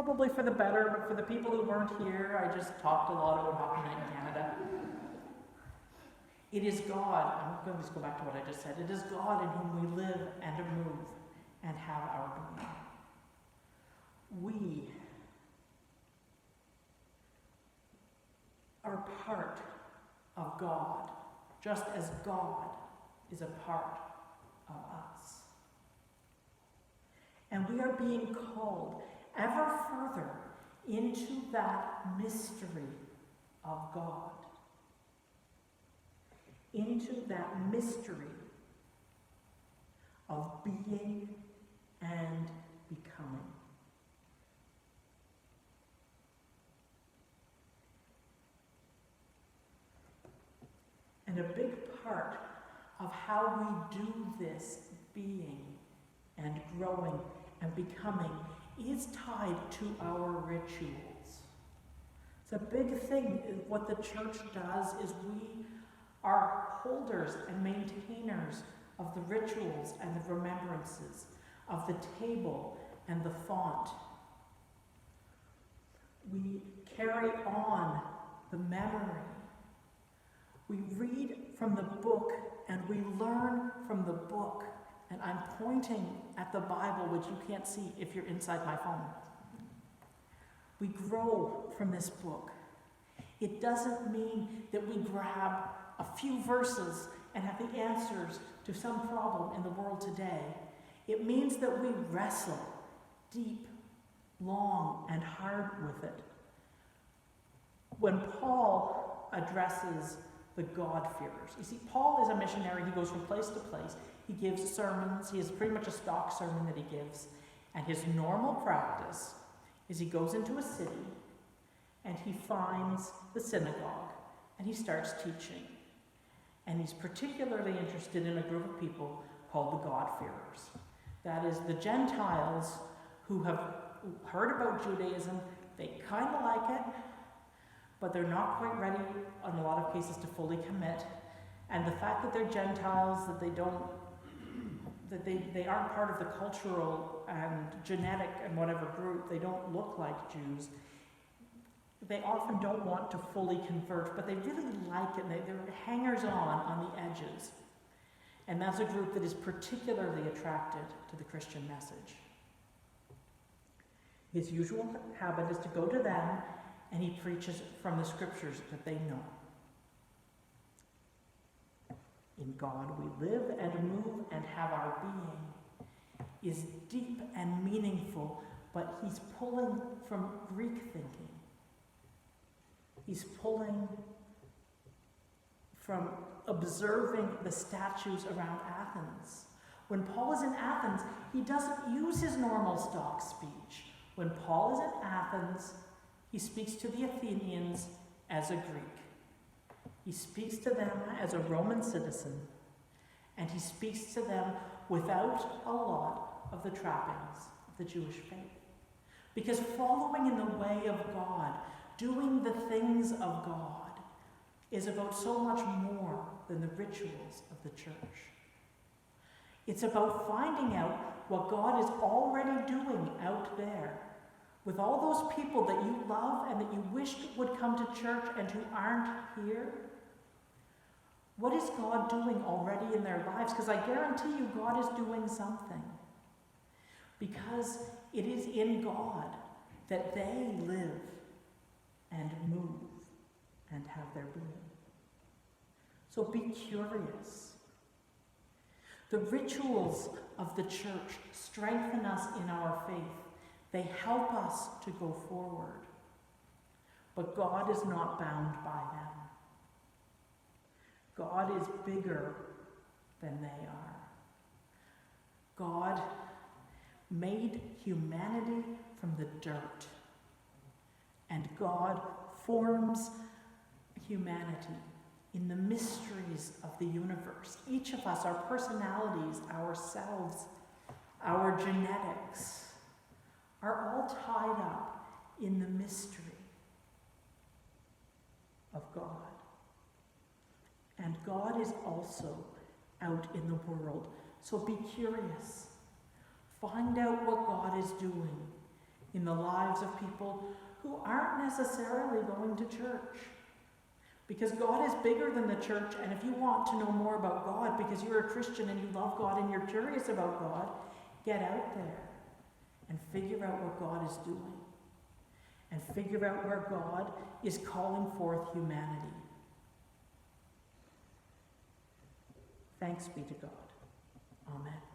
probably for the better, but for the people who weren't here, I just talked a lot about Hockey Night in Canada. It is God, I'm going to just go back to what I just said, it is God in whom we live and move and have our being. We are part of God, just as God is a part of us. And we are being called ever further into that mystery of God, into that mystery of being and becoming. And a big part of how we do this being and growing and becoming is tied to our rituals. It's a big thing. What the church does is we are holders and maintainers of the rituals and the remembrances, of the table and the font. We carry on the memory. We read from the book and we learn from the book. And I'm pointing at the Bible, which you can't see if you're inside my phone. We grow from this book. It doesn't mean that we grab a few verses and have the answers to some problem in the world today. It means that we wrestle deep, long, and hard with it. When Paul addresses the God-fearers, you see, Paul is a missionary. He goes from place to place. He gives sermons. He has pretty much a stock sermon that he gives. And his normal practice is he goes into a city and he finds the synagogue and he starts teaching. And he's particularly interested in a group of people called the God-fearers. That is the Gentiles who have heard about Judaism. They kind of like it, but they're not quite ready in a lot of cases to fully commit. And the fact that they're Gentiles, that they aren't part of the cultural and genetic and whatever group, they don't look like Jews, they often don't want to fully convert, but they really like it. They're hangers-on the edges. And that's a group that is particularly attracted to the Christian message. His usual habit is to go to them and he preaches from the scriptures that they know. In God we live and move and have our being is deep and meaningful, but he's pulling from Greek thinking. He's pulling from observing the statues around Athens. When Paul is in Athens, he doesn't use his normal stock speech. When Paul is in Athens, he speaks to the Athenians as a Greek. He speaks to them as a Roman citizen, and he speaks to them without a lot of the trappings of the Jewish faith. Because following in the way of God, doing the things of God, is about so much more than the rituals of the church. It's about finding out what God is already doing out there with all those people that you love and that you wish would come to church and who aren't here. What is God doing already in their lives? Because I guarantee you God is doing something. Because it is in God that they live and move and have their being. So be curious. The rituals of the church strengthen us in our faith. They help us to go forward. But God is not bound by them. God is bigger than they are. God made humanity from the dirt. And God forms humanity in the mysteries of the universe. Each of us, our personalities, ourselves, our genetics, are all tied up in the mystery of God. And God is also out in the world. So be curious. Find out what God is doing in the lives of people who aren't necessarily going to church. Because God is bigger than the church, and if you want to know more about God because you're a Christian and you love God and you're curious about God, get out there and figure out what God is doing. And figure out where God is calling forth humanity. Thanks be to God. Amen.